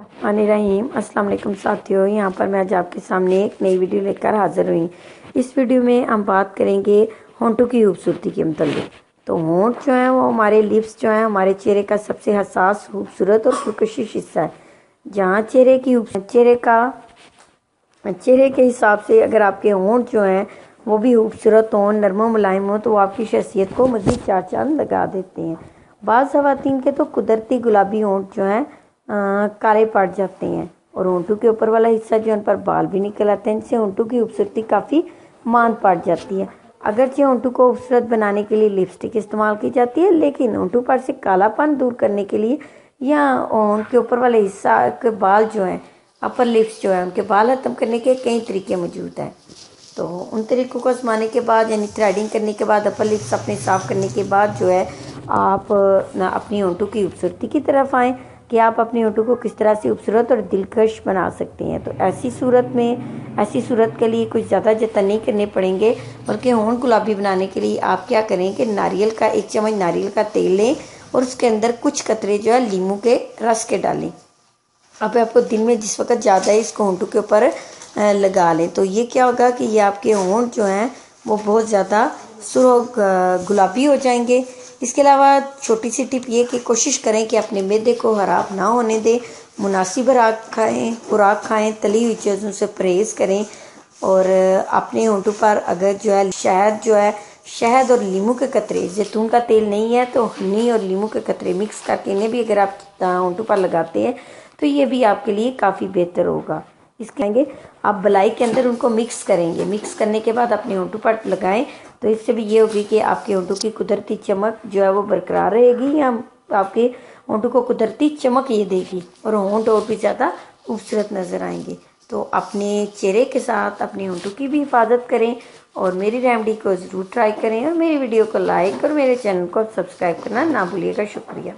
रहीम अस्सलाम वालेकुम साथियों, यहाँ पर मैं आज आपके सामने एक नई वीडियो लेकर हाजिर हुई। इस वीडियो में हम बात करेंगे होंठों की खूबसूरती के मुतालिक। तो होंठ जो है वो हमारे लिप्स जो है हमारे चेहरे का सबसे हसास, खूबसूरत और पुरकशिश हिस्सा है। जहाँ चेहरे के हिसाब से अगर आपके होंठ जो हैं वो भी खूबसूरत हों, नरम मुलायम हो, तो वो आपकी शख्सियत को मज़ीद चार चांद लगा देते हैं। बाज़ ख़वातीन के तो कुदरती गुलाबी होंठ जो हैं काले पड़ जाते हैं और होंठों के ऊपर वाला हिस्सा जो उन पर बाल भी निकल आते हैं, जिससे होंठों की खूबसूरती काफ़ी मांद पड़ जाती है। अगरचे होंठों को खूबसूरत बनाने के लिए लिपस्टिक इस्तेमाल की जाती है, लेकिन होंठों पर से कालापन दूर करने के लिए या होंठ के ऊपर वाले हिस्सा के बाल जो हैं, अपर लिप्स जो है, उनके बाल ख़त्म करने के कई तरीके मौजूद हैं। तो उन तरीक़ों को आजमाने के बाद यानी थ्रेडिंग करने के बाद, अपर लिप्स अपने साफ़ करने के बाद जो है आप अपनी होंठों की खूबसूरती की तरफ आएँ कि आप अपने होंठों को किस तरह से खूबसूरत और दिलकश बना सकते हैं। तो ऐसी सूरत के लिए कुछ ज़्यादा जतन नहीं करने पड़ेंगे, बल्कि होंठ गुलाबी बनाने के लिए आप क्या करें कि एक चम्मच नारियल का तेल लें और उसके अंदर कुछ कतरे जो है लीमू के रस के डालें। अब आपको दिन में जिस वक्त ज़्यादा है इसको होंठों के ऊपर लगा लें, तो ये क्या होगा कि ये आपके होंठ जो हैं वो बहुत ज़्यादा गुलाबी हो जाएंगे। इसके अलावा छोटी सी टिप ये कि कोशिश करें कि अपने मैदे को खराब ना होने दें, मुनासिब खुराक खाएं, तली हुई चीज़ों से परहेज़ करें। और अपने होंठों पर अगर जो है शहद और लीमू के कतरे, जैतून का तेल नहीं है तो हनी और लीमू के कतरे मिक्स करके इन्हें भी अगर आप होंठों पर लगाते हैं तो ये भी आपके लिए काफ़ी बेहतर होगा। इसके आप बलाई के अंदर उनको मिक्स करेंगे। मिक्स करने के बाद अपने होंठों पर लगाएं, तो इससे भी ये होगी कि आपके होंठों की कुदरती चमक जो है वो बरकरार रहेगी, या आपके होंठों को कुदरती चमक ये देगी और होंठ और भी ज़्यादा खूबसूरत नज़र आएंगे। तो अपने चेहरे के साथ अपने होंठों की भी हिफाजत करें और मेरी रेमेडी को ज़रूर ट्राई करें और मेरी वीडियो को लाइक और मेरे चैनल को सब्सक्राइब करना ना भूलिएगा। शुक्रिया।